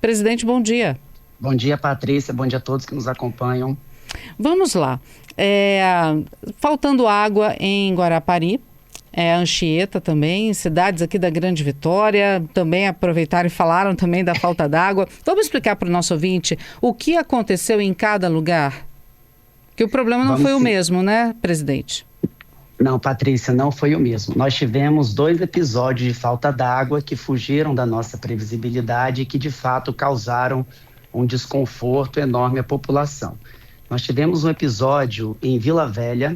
Presidente, bom dia. Bom dia, Patrícia. Bom dia a todos que nos acompanham. Vamos lá. Faltando água em Guarapari, Anchieta também, cidades aqui da Grande Vitória também aproveitaram e falaram também da falta d'água. Vamos explicar para o nosso ouvinte o que aconteceu em cada lugar? Que o problema não foi o mesmo, né, presidente? Não, Patrícia, não foi o mesmo. Nós tivemos 2 episódios de falta d'água que fugiram da nossa previsibilidade e que, de fato, causaram um desconforto enorme à população. Nós tivemos um episódio em Vila Velha,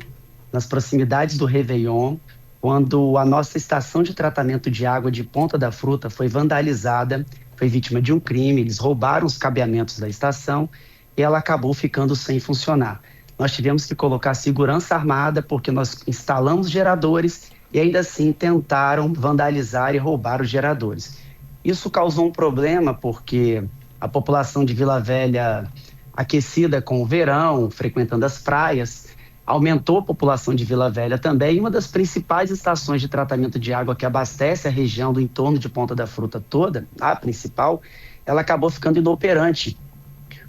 nas proximidades do Réveillon, quando a nossa estação de tratamento de água de Ponta da Fruta foi vandalizada, foi vítima de um crime, eles roubaram os cabeamentos da estação e ela acabou ficando sem funcionar. Nós tivemos que colocar segurança armada porque nós instalamos geradores e ainda assim tentaram vandalizar e roubar os geradores. Isso causou um problema porque a população de Vila Velha, aquecida com o verão, frequentando as praias, aumentou a população de Vila Velha também. Uma das principais estações de tratamento de água que abastece a região do entorno de Ponta da Fruta toda, a principal, ela acabou ficando inoperante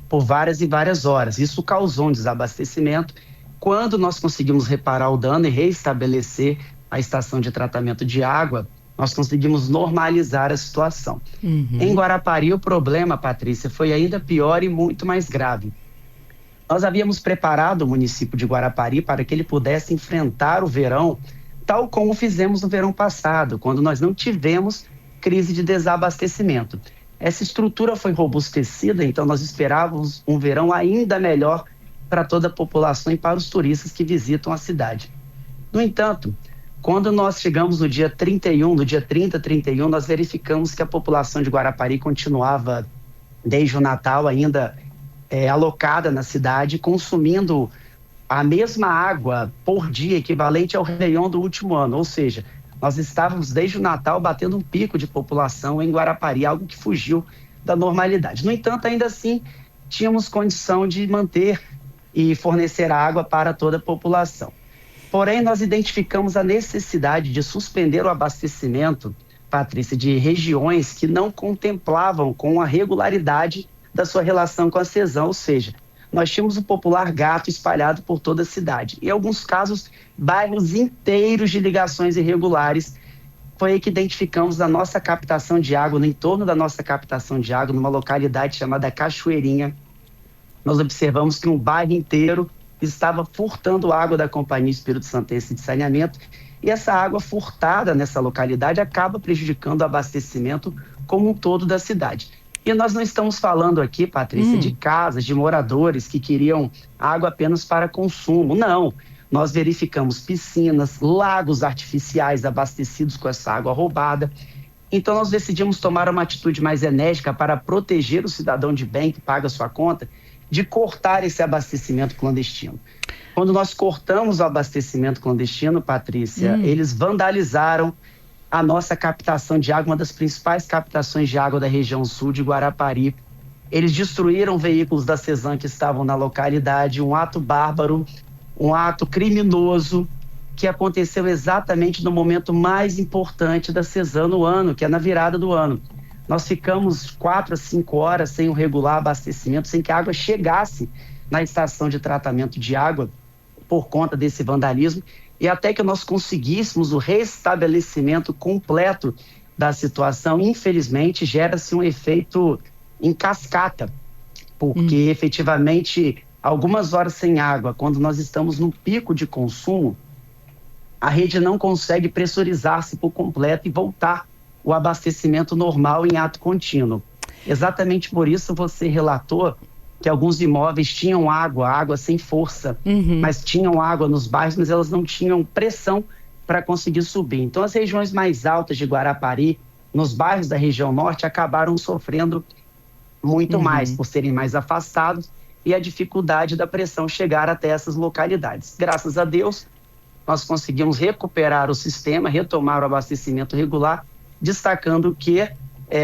por várias e várias horas. Isso causou um desabastecimento. Quando nós conseguimos reparar o dano e reestabelecer a estação de tratamento de água, nós conseguimos normalizar a situação. Em Guarapari, o problema, Patrícia, foi ainda pior e muito mais grave. Nós havíamos preparado o município de Guarapari para que ele pudesse enfrentar o verão, tal como fizemos no verão passado, quando nós não tivemos crise de desabastecimento. Essa estrutura foi robustecida, então nós esperávamos um verão ainda melhor para toda a população e para os turistas que visitam a cidade. No entanto, quando nós chegamos no dia 31, no dia 30, 31, nós verificamos que a população de Guarapari continuava, desde o Natal, ainda alocada na cidade, consumindo a mesma água por dia, equivalente ao Réveillon do último ano. Ou seja, nós estávamos desde o Natal batendo um pico de população em Guarapari, algo que fugiu da normalidade. No entanto, ainda assim, tínhamos condição de manter e fornecer água para toda a população. Porém, nós identificamos a necessidade de suspender o abastecimento, Patrícia, de regiões que não contemplavam com a regularidade da sua relação com a CESAM, ou seja, nós tínhamos o popular gato espalhado por toda a cidade. Em alguns casos, bairros inteiros de ligações irregulares. Foi aí que identificamos a nossa captação de água, no entorno da nossa captação de água, numa localidade chamada Cachoeirinha. Nós observamos que um bairro inteiro estava furtando água da Companhia Espírito Santense de Saneamento, e essa água furtada nessa localidade acaba prejudicando o abastecimento como um todo da cidade. E nós não estamos falando aqui, Patrícia, de casas, de moradores que queriam água apenas para consumo. Não, nós verificamos piscinas, lagos artificiais abastecidos com essa água roubada. Então nós decidimos tomar uma atitude mais enérgica para proteger o cidadão de bem que paga sua conta, de cortar esse abastecimento clandestino. Quando nós cortamos o abastecimento clandestino, Patrícia, eles vandalizaram a nossa captação de água, uma das principais captações de água da região sul de Guarapari. Eles destruíram veículos da CESAM que estavam na localidade, um ato bárbaro, um ato criminoso, que aconteceu exatamente no momento mais importante da CESAM no ano, que é na virada do ano. Nós ficamos 4 a 5 horas sem o regular abastecimento, sem que a água chegasse na estação de tratamento de água por conta desse vandalismo, e até que nós conseguíssemos o restabelecimento completo da situação, infelizmente, gera-se um efeito em cascata, porque efetivamente, algumas horas sem água, quando nós estamos no pico de consumo, a rede não consegue pressurizar-se por completo e voltar o abastecimento normal em ato contínuo. Exatamente por isso você relatou que alguns imóveis tinham água sem força, mas tinham água nos bairros, mas elas não tinham pressão para conseguir subir. Então as regiões mais altas de Guarapari, nos bairros da região norte, acabaram sofrendo muito mais, por serem mais afastados, e a dificuldade da pressão chegar até essas localidades. Graças a Deus, nós conseguimos recuperar o sistema, retomar o abastecimento regular, destacando que,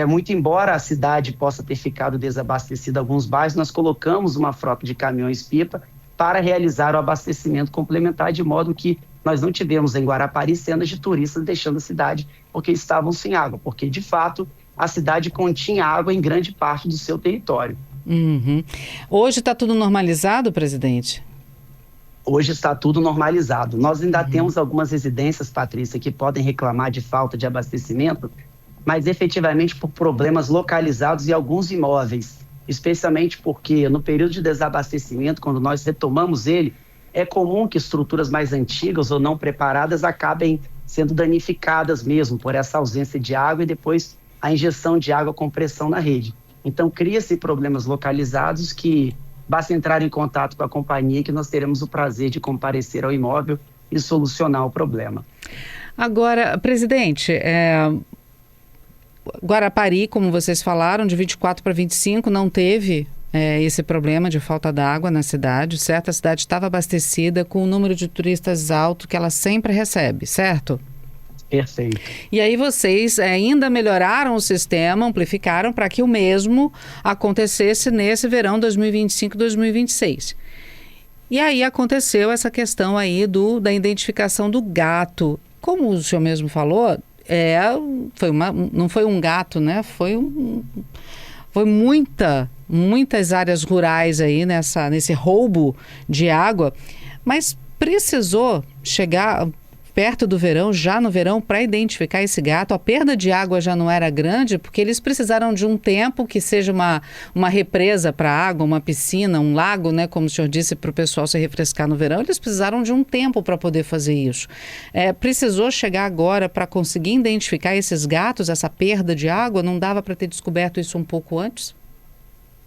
muito embora a cidade possa ter ficado desabastecida em alguns bairros, nós colocamos uma frota de caminhões-pipa para realizar o abastecimento complementar, de modo que nós não tivemos em Guarapari cenas de turistas deixando a cidade porque estavam sem água, porque de fato a cidade continha água em grande parte do seu território. Uhum. Hoje está tudo normalizado, presidente? Hoje está tudo normalizado. Nós ainda temos algumas residências, Patrícia, que podem reclamar de falta de abastecimento, mas efetivamente por problemas localizados em alguns imóveis, especialmente porque no período de desabastecimento, quando nós retomamos ele, é comum que estruturas mais antigas ou não preparadas acabem sendo danificadas mesmo por essa ausência de água e depois a injeção de água com pressão na rede. Então cria-se problemas localizados que basta entrar em contato com a companhia que nós teremos o prazer de comparecer ao imóvel e solucionar o problema. Agora, presidente, Guarapari, como vocês falaram, de 24 para 25 não teve esse problema de falta d'água na cidade, certo? A cidade estava abastecida com o número de turistas alto que ela sempre recebe, certo? Perfeito. E aí vocês ainda melhoraram o sistema, amplificaram para que o mesmo acontecesse nesse verão 2025-2026. E aí aconteceu essa questão aí da identificação do gato. Como o senhor mesmo falou, não foi um gato, né? Foi muitas áreas rurais aí nesse roubo de água, mas precisou chegar perto do verão, já no verão, para identificar esse gato. A perda de água já não era grande, porque eles precisaram de um tempo que seja uma represa para água, uma piscina, um lago, né, como o senhor disse, para o pessoal se refrescar no verão. Eles precisaram de um tempo para poder fazer isso. Precisou chegar agora para conseguir identificar esses gatos, essa perda de água? Não dava para ter descoberto isso um pouco antes?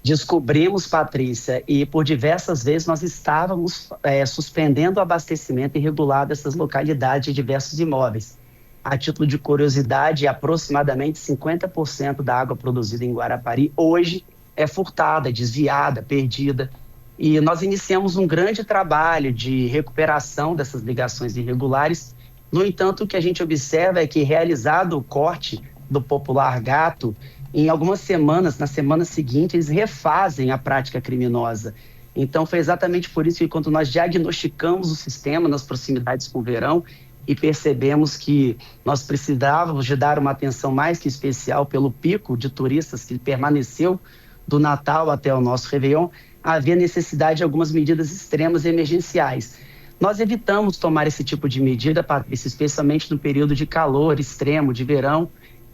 Descobrimos, Patrícia, e por diversas vezes nós estávamos suspendendo o abastecimento irregular dessas localidades de diversos imóveis. A título de curiosidade, aproximadamente 50% da água produzida em Guarapari hoje é furtada, desviada, perdida. E nós iniciamos um grande trabalho de recuperação dessas ligações irregulares. No entanto, o que a gente observa é que, realizado o corte do popular gato, em algumas semanas, na semana seguinte, eles refazem a prática criminosa. Então, foi exatamente por isso que, quando nós diagnosticamos o sistema nas proximidades com o verão e percebemos que nós precisávamos de dar uma atenção mais que especial pelo pico de turistas que permaneceu do Natal até o nosso Réveillon, havia necessidade de algumas medidas extremas e emergenciais. Nós evitamos tomar esse tipo de medida, Patrícia, especialmente no período de calor extremo, de verão,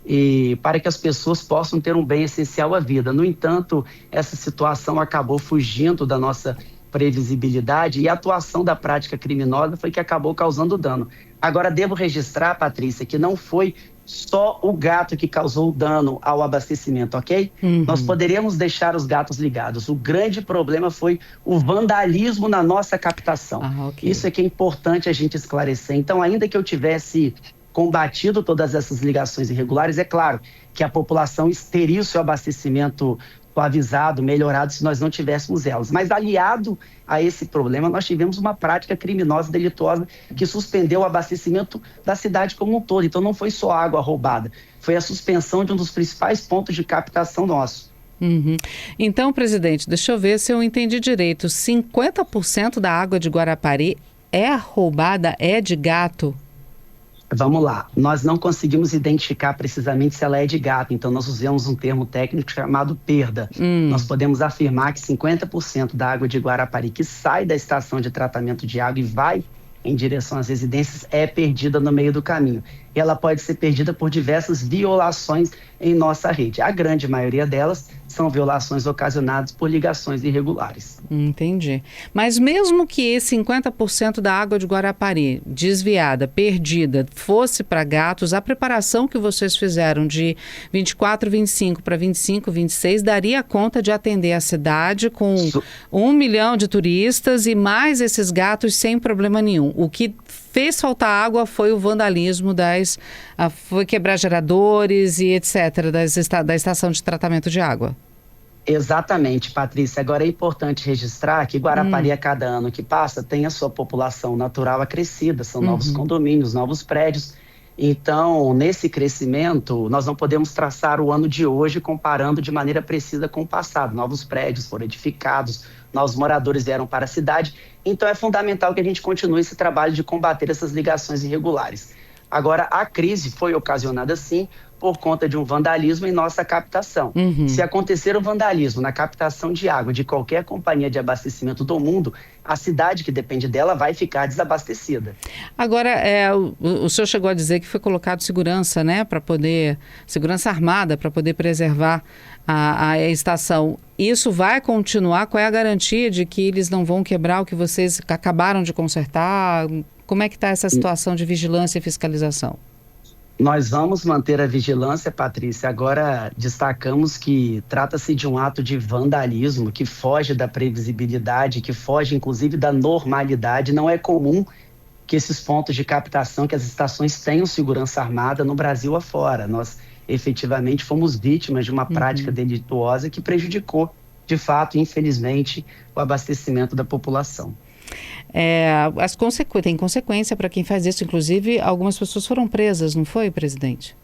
e para que as pessoas possam ter um bem essencial à vida. No entanto, essa situação acabou fugindo da nossa previsibilidade e a atuação da prática criminosa foi que acabou causando dano. Agora, devo registrar, Patrícia, que não foi só o gato que causou dano ao abastecimento, ok? Nós poderíamos deixar os gatos ligados. O grande problema foi o vandalismo na nossa captação. Okay. Isso é que é importante a gente esclarecer. Então, ainda que eu tivesse combatido todas essas ligações irregulares, é claro que a população teria o seu abastecimento suavizado, melhorado, se nós não tivéssemos elas. Mas aliado a esse problema, nós tivemos uma prática criminosa, delituosa, que suspendeu o abastecimento da cidade como um todo. Então não foi só água roubada, foi a suspensão de um dos principais pontos de captação nosso. Então, presidente, deixa eu ver se eu entendi direito. 50% da água de Guarapari é roubada, é de gato? Vamos lá, nós não conseguimos identificar precisamente se ela é de gato, então nós usamos um termo técnico chamado perda. Nós podemos afirmar que 50% da água de Guarapari que sai da estação de tratamento de água e vai em direção às residências é perdida no meio do caminho. E ela pode ser perdida por diversas violações em nossa rede. A grande maioria delas são violações ocasionadas por ligações irregulares. Entendi. Mas mesmo que esse 50% da água de Guarapari, desviada, perdida, fosse para gatos, a preparação que vocês fizeram de 24, 25 para 25, 26, daria conta de atender a cidade com 1 milhão de turistas e mais esses gatos sem problema nenhum. O que fez faltar água foi o vandalismo foi quebrar geradores e etc. da estação de tratamento de água. Exatamente, Patrícia. Agora é importante registrar que Guarapari, a cada ano que passa, tem a sua população natural acrescida, são novos condomínios, novos prédios. Então, nesse crescimento, nós não podemos traçar o ano de hoje comparando de maneira precisa com o passado. Novos prédios foram edificados, novos moradores vieram para a cidade. Então, é fundamental que a gente continue esse trabalho de combater essas ligações irregulares. Agora, a crise foi ocasionada, sim, por conta de um vandalismo em nossa captação. Se acontecer o vandalismo na captação de água de qualquer companhia de abastecimento do mundo, a cidade que depende dela vai ficar desabastecida. Agora, o senhor chegou a dizer que foi colocado segurança, né, segurança armada para poder preservar a estação. Isso vai continuar? Qual é a garantia de que eles não vão quebrar o que vocês acabaram de consertar? Como é que está essa situação de vigilância e fiscalização? Nós vamos manter a vigilância, Patrícia. Agora, destacamos que trata-se de um ato de vandalismo que foge da previsibilidade, que foge, inclusive, da normalidade. Não é comum que esses pontos de captação, que as estações tenham segurança armada no Brasil afora. Nós, efetivamente, fomos vítimas de uma prática delituosa que prejudicou, de fato, infelizmente, o abastecimento da população. Tem consequência para quem faz isso. Inclusive, algumas pessoas foram presas, não foi, presidente?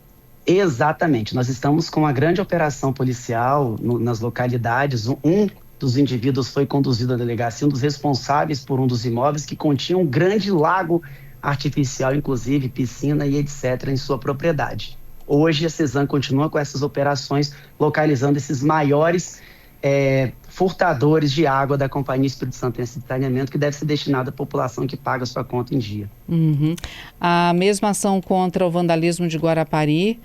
Exatamente. Nós estamos com uma grande operação policial nas localidades. Um dos indivíduos foi conduzido à delegacia, um dos responsáveis por um dos imóveis que continha um grande lago artificial, inclusive piscina e etc., em sua propriedade. Hoje, a CESAM continua com essas operações, localizando esses maiores furtadores de água da Companhia Espírito Santense de Saneamento, que deve ser destinado à população que paga a sua conta em dia. A mesma ação contra o vandalismo de Guarapari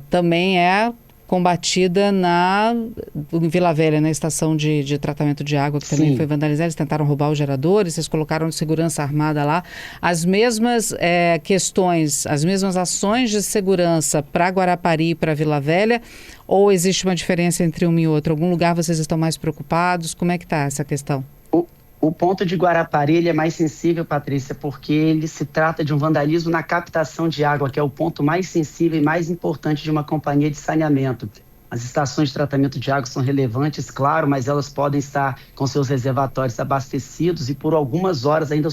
também é combatida em Vila Velha, na estação de tratamento de água, que também foi vandalizada. Eles tentaram roubar os geradores, vocês colocaram de segurança armada lá. As mesmas questões, as mesmas ações de segurança para Guarapari e para Vila Velha, ou existe uma diferença entre um e outro? Algum lugar vocês estão mais preocupados? Como é que está essa questão? O ponto de Guarapari ele é mais sensível, Patrícia, porque ele se trata de um vandalismo na captação de água, que é o ponto mais sensível e mais importante de uma companhia de saneamento. As estações de tratamento de água são relevantes, claro, mas elas podem estar com seus reservatórios abastecidos e por algumas horas ainda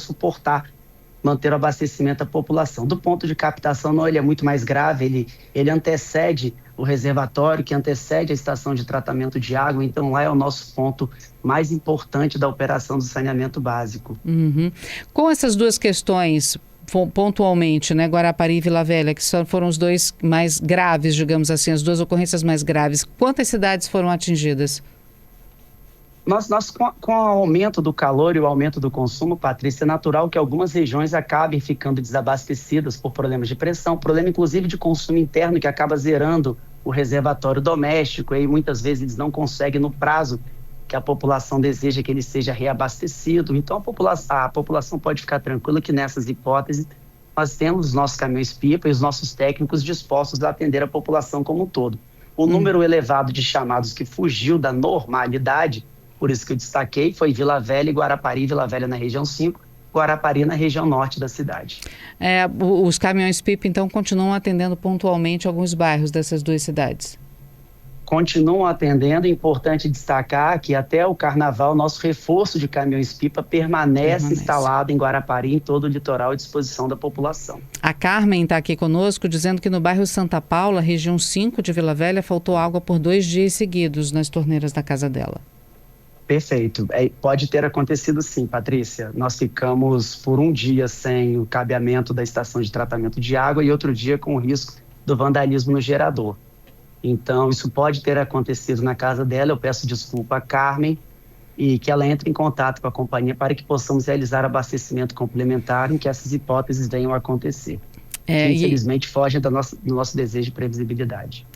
manter o abastecimento da população. Do ponto de captação, não, ele é muito mais grave, ele antecede o reservatório, que antecede a estação de tratamento de água, então lá é o nosso ponto mais importante da operação do saneamento básico. Com essas duas questões, pontualmente, né, Guarapari e Vila Velha, que foram os dois mais graves, digamos assim, as duas ocorrências mais graves, quantas cidades foram atingidas? Nós com o aumento do calor e o aumento do consumo, Patrícia, é natural que algumas regiões acabem ficando desabastecidas por problemas de pressão, problema inclusive de consumo interno que acaba zerando o reservatório doméstico e muitas vezes eles não conseguem no prazo que a população deseja que ele seja reabastecido. Então a população pode ficar tranquila que nessas hipóteses nós temos os nossos caminhões-pipa e os nossos técnicos dispostos a atender a população como um todo. O número elevado de chamados que fugiu da normalidade, por isso que eu destaquei, foi Vila Velha e Guarapari, Vila Velha na região 5, Guarapari na região norte da cidade. Os caminhões-pipa, então, continuam atendendo pontualmente alguns bairros dessas duas cidades? Continuam atendendo. É importante destacar que até o carnaval, nosso reforço de caminhões-pipa permanece instalado em Guarapari, em todo o litoral, à disposição da população. A Carmen está aqui conosco, dizendo que no bairro Santa Paula, região 5 de Vila Velha, faltou água por 2 dias seguidos nas torneiras da casa dela. Perfeito. Pode ter acontecido sim, Patrícia. Nós ficamos por um dia sem o cabeamento da estação de tratamento de água e outro dia com o risco do vandalismo no gerador. Então, isso pode ter acontecido na casa dela. Eu peço desculpa a Carmen e que ela entre em contato com a companhia para que possamos realizar abastecimento complementar em que essas hipóteses venham a acontecer. Infelizmente, foge do nosso desejo de previsibilidade.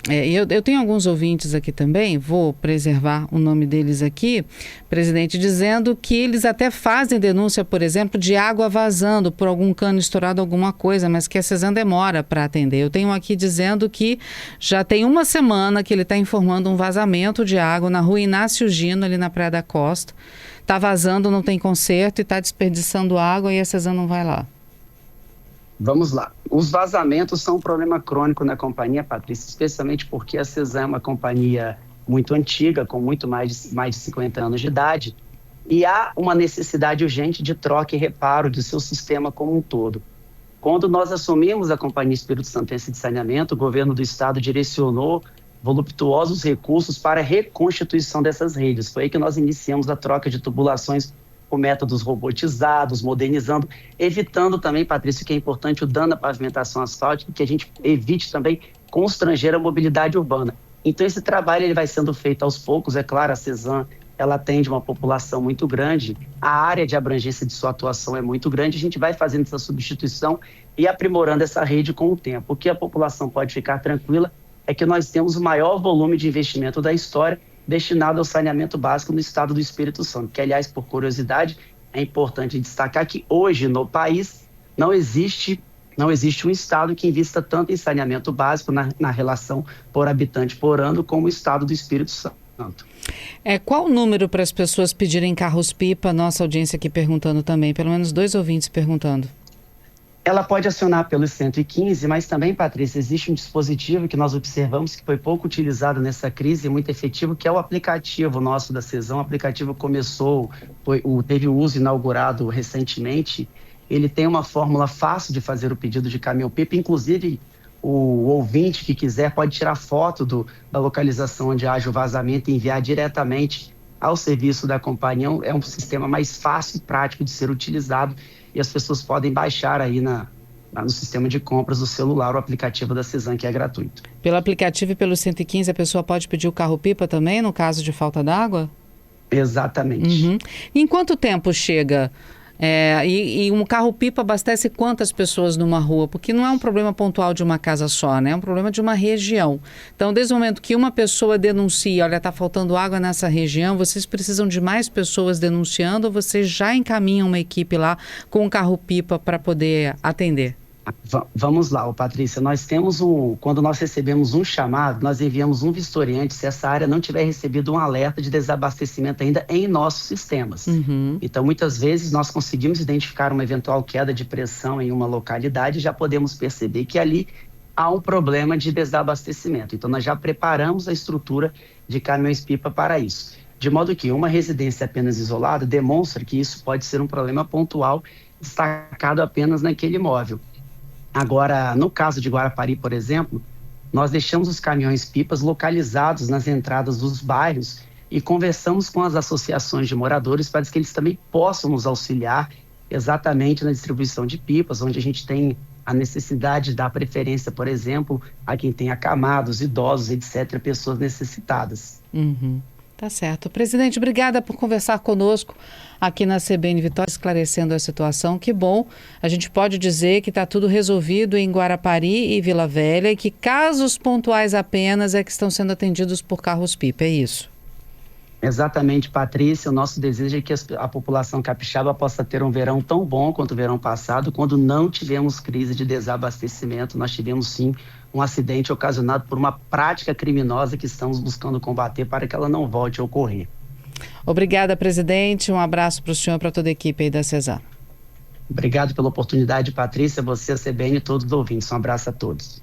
Eu tenho alguns ouvintes aqui também, vou preservar o nome deles aqui, presidente, dizendo que eles até fazem denúncia, por exemplo, de água vazando por algum cano estourado, alguma coisa, mas que a CESAM demora para atender. Eu tenho aqui dizendo que já tem uma semana que ele está informando um vazamento de água na rua Inácio Gino, ali na Praia da Costa. Está vazando, não tem conserto e está desperdiçando água e a CESAM não vai lá. Vamos lá. Os vazamentos são um problema crônico na companhia, Patrícia, especialmente porque a CESAM é uma companhia muito antiga, com muito mais de 50 anos de idade, e há uma necessidade urgente de troca e reparo do seu sistema como um todo. Quando nós assumimos a Companhia Espírito Santense de Saneamento, o governo do estado direcionou voluptuosos recursos para a reconstituição dessas redes. Foi aí que nós iniciamos a troca de tubulações com métodos robotizados, modernizando, evitando também, Patrícia, que é importante o dano à pavimentação asfáltica, que a gente evite também constranger a mobilidade urbana. Então esse trabalho ele vai sendo feito aos poucos, é claro, a CESAM ela atende uma população muito grande, a área de abrangência de sua atuação é muito grande, a gente vai fazendo essa substituição e aprimorando essa rede com o tempo. O que a população pode ficar tranquila é que nós temos o maior volume de investimento da história destinado ao saneamento básico no estado do Espírito Santo, que, aliás, por curiosidade, é importante destacar que hoje no país não existe um estado que invista tanto em saneamento básico na relação por habitante por ano como o estado do Espírito Santo. Qual o número para as pessoas pedirem carros-pipa? Nossa audiência aqui perguntando também, pelo menos 2 ouvintes perguntando. Ela pode acionar pelo 115, mas também, Patrícia, existe um dispositivo que nós observamos que foi pouco utilizado nessa crise, muito efetivo, que é o aplicativo nosso da CESAM. O aplicativo teve o uso inaugurado recentemente. Ele tem uma fórmula fácil de fazer o pedido de caminhão-pipa, inclusive o ouvinte que quiser pode tirar foto da localização onde haja o vazamento e enviar diretamente ao serviço da companhia. É um sistema mais fácil e prático de ser utilizado e as pessoas podem baixar aí no sistema de compras do celular o aplicativo da CESAM, que é gratuito. Pelo aplicativo e pelo 115 a pessoa pode pedir o carro-pipa também no caso de falta d'água? Exatamente. Uhum. Em quanto tempo chega? E um carro-pipa abastece quantas pessoas numa rua? Porque não é um problema pontual de uma casa só, né? É um problema de uma região. Então, desde o momento que uma pessoa denuncia, olha, está faltando água nessa região, vocês precisam de mais pessoas denunciando ou vocês já encaminham uma equipe lá com um carro-pipa para poder atender? Vamos lá, Patrícia, quando nós recebemos um chamado, nós enviamos um vistoriante se essa área não tiver recebido um alerta de desabastecimento ainda em nossos sistemas. Uhum. Então, muitas vezes, nós conseguimos identificar uma eventual queda de pressão em uma localidade e já podemos perceber que ali há um problema de desabastecimento. Então, nós já preparamos a estrutura de caminhões-pipa para isso. De modo que uma residência apenas isolada demonstra que isso pode ser um problema pontual destacado apenas naquele imóvel. Agora, no caso de Guarapari, por exemplo, nós deixamos os caminhões-pipas localizados nas entradas dos bairros e conversamos com as associações de moradores para que eles também possam nos auxiliar exatamente na distribuição de pipas, onde a gente tem a necessidade de dar preferência, por exemplo, a quem tem acamados, idosos, etc., pessoas necessitadas. Uhum. Tá certo. Presidente, obrigada por conversar conosco aqui na CBN Vitória, esclarecendo a situação. Que bom, a gente pode dizer que está tudo resolvido em Guarapari e Vila Velha e que casos pontuais apenas é que estão sendo atendidos por carros-pipa, é isso? Exatamente, Patrícia. O nosso desejo é que a população capixaba possa ter um verão tão bom quanto o verão passado, quando não tivemos crise de desabastecimento. Nós tivemos, sim, um acidente ocasionado por uma prática criminosa que estamos buscando combater para que ela não volte a ocorrer. Obrigada, presidente. Um abraço para o senhor e para toda a equipe aí da CESAM. Obrigado pela oportunidade, Patrícia, você, a CBN e todos os ouvintes. Um abraço a todos.